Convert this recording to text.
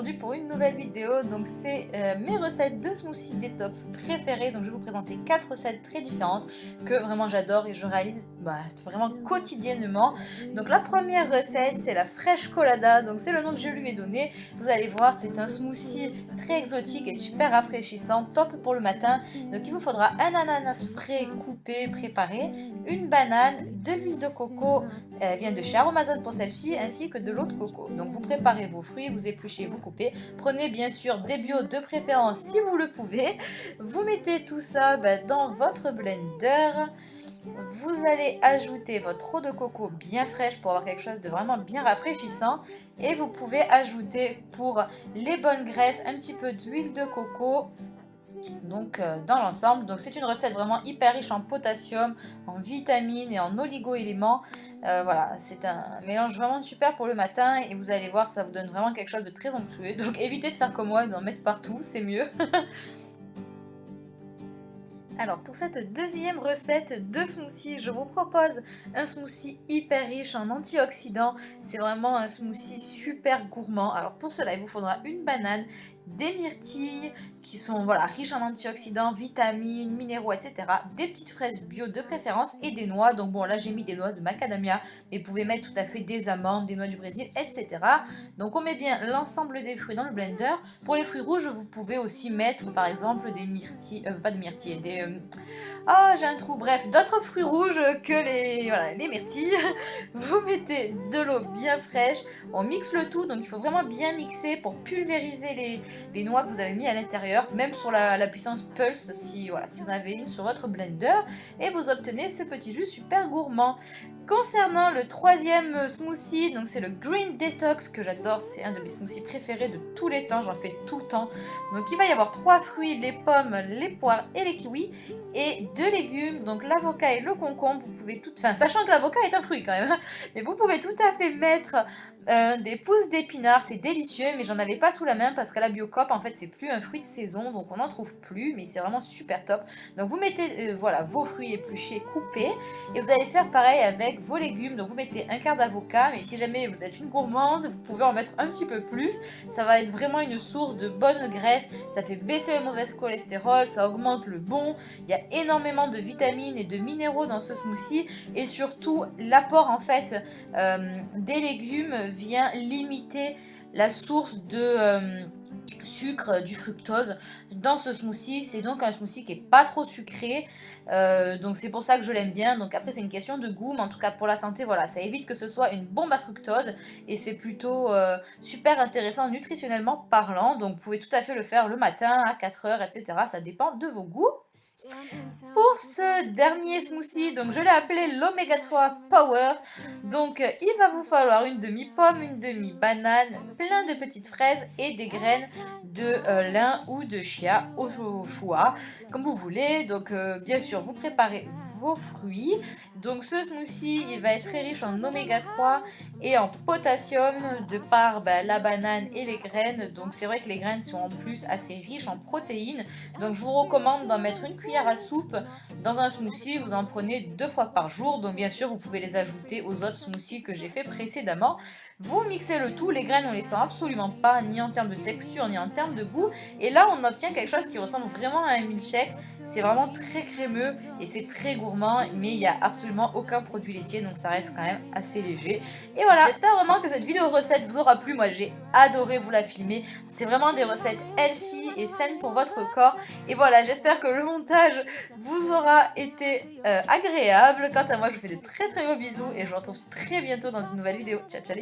aujourd'hui pour une nouvelle vidéo. Donc c'est mes recettes de smoothie détox préférées. Donc je vais vous présenter 4 recettes très différentes que vraiment j'adore et je réalise vraiment quotidiennement. Donc la première recette c'est la Fresh Colada. Donc c'est le nom que je lui ai donné. Vous allez voir, c'est un smoothie très exotique et super rafraîchissant, top pour le matin. Donc il vous faudra un ananas frais coupé, préparé, une banane, de l'huile de coco, elle vient de chez Aromazone pour celle-ci, ainsi que de l'eau de coco. Donc vous préparez vos fruits, vous épluchez, vous coupez. Prenez bien sûr des bio de préférence si vous le pouvez. Vous mettez tout ça dans votre blender. Vous allez ajouter votre eau de coco bien fraîche pour avoir quelque chose de vraiment bien rafraîchissant. Et vous pouvez ajouter pour les bonnes graisses un petit peu d'huile de coco. Donc dans l'ensemble, donc c'est une recette vraiment hyper riche en potassium, en vitamines et en oligo-éléments. Voilà, c'est un mélange vraiment super pour le matin et vous allez voir, ça vous donne vraiment quelque chose de très onctueux. Donc évitez de faire comme moi et d'en mettre partout, c'est mieux. Alors pour cette deuxième recette de smoothie, je vous propose un smoothie hyper riche en antioxydants. C'est vraiment un smoothie super gourmand. Alors pour cela, il vous faudra une banane, des myrtilles qui sont riches en antioxydants, vitamines, minéraux, etc. Des petites fraises bio de préférence et des noix. Donc bon, là j'ai mis des noix de macadamia, mais vous pouvez mettre tout à fait des amandes, des noix du Brésil, etc. Donc on met bien l'ensemble des fruits dans le blender. Pour les fruits rouges, vous pouvez aussi mettre par exemple des myrtilles, pas de myrtilles, des... Oh, j'ai un trou, bref, d'autres fruits rouges que les myrtilles. Vous mettez de l'eau bien fraîche, on mixe le tout, donc il faut vraiment bien mixer pour pulvériser les noix que vous avez mis à l'intérieur, même sur la puissance pulse, si vous en avez une sur votre blender, et vous obtenez ce petit jus super gourmand. Concernant le troisième smoothie, donc c'est le Green Detox que j'adore, c'est un de mes smoothies préférés de tous les temps, j'en fais tout le temps. Donc il va y avoir 3 fruits, les pommes, les poires et les kiwis, et 2 légumes, donc l'avocat et le concombre. Vous pouvez sachant que l'avocat est un fruit quand même, mais vous pouvez tout à fait mettre des pousses d'épinards, c'est délicieux, mais j'en avais pas sous la main parce qu'à la Biocoop en fait c'est plus un fruit de saison, donc on n'en trouve plus, mais c'est vraiment super top. Donc vous mettez vos fruits épluchés, coupés, et vous allez faire pareil avec vos légumes. Donc vous mettez un quart d'avocat, mais si jamais vous êtes une gourmande, vous pouvez en mettre un petit peu plus. Ça va être vraiment une source de bonne graisse, ça fait baisser le mauvais cholestérol, ça augmente le bon. Il y a énormément de vitamines et de minéraux dans ce smoothie, et surtout l'apport en fait des légumes vient limiter la source de sucre, du fructose dans ce smoothie. C'est donc un smoothie qui est pas trop sucré, donc c'est pour ça que je l'aime bien. Donc après c'est une question de goût, mais en tout cas pour la santé, ça évite que ce soit une bombe à fructose, et c'est plutôt super intéressant nutritionnellement parlant. Donc vous pouvez tout à fait le faire le matin à 4h, etc. Ça dépend de vos goûts. Pour ce dernier smoothie, donc je l'ai appelé l'Oméga 3 Power. Donc il va vous falloir une demi-pomme, une demi-banane, plein de petites fraises et des graines de lin ou de chia au choix, comme vous voulez. Donc bien sûr, vous préparez vos fruits. Donc ce smoothie, il va être très riche en oméga 3 et en potassium de par la banane et les graines. Donc c'est vrai que les graines sont en plus assez riches en protéines. Donc je vous recommande d'en mettre une cuillère à soupe dans un smoothie. Vous en prenez 2 fois par jour. Donc bien sûr, vous pouvez les ajouter aux autres smoothies que j'ai fait précédemment. Vous mixez le tout. Les graines, on les sent absolument pas, ni en termes de texture, ni en termes de goût. Et là, on obtient quelque chose qui ressemble vraiment à un milkshake. C'est vraiment très crémeux et c'est très gourmand, mais il n'y a absolument aucun produit laitier, donc ça reste quand même assez léger. Et voilà, j'espère vraiment que cette vidéo recette vous aura plu. Moi, j'ai adoré vous la filmer. C'est vraiment des recettes healthy et saines pour votre corps. Et voilà, j'espère que le montage vous aura été agréable. Quant à moi, je vous fais de très très gros bisous et je vous retrouve très bientôt dans une nouvelle vidéo. Ciao, ciao les filles.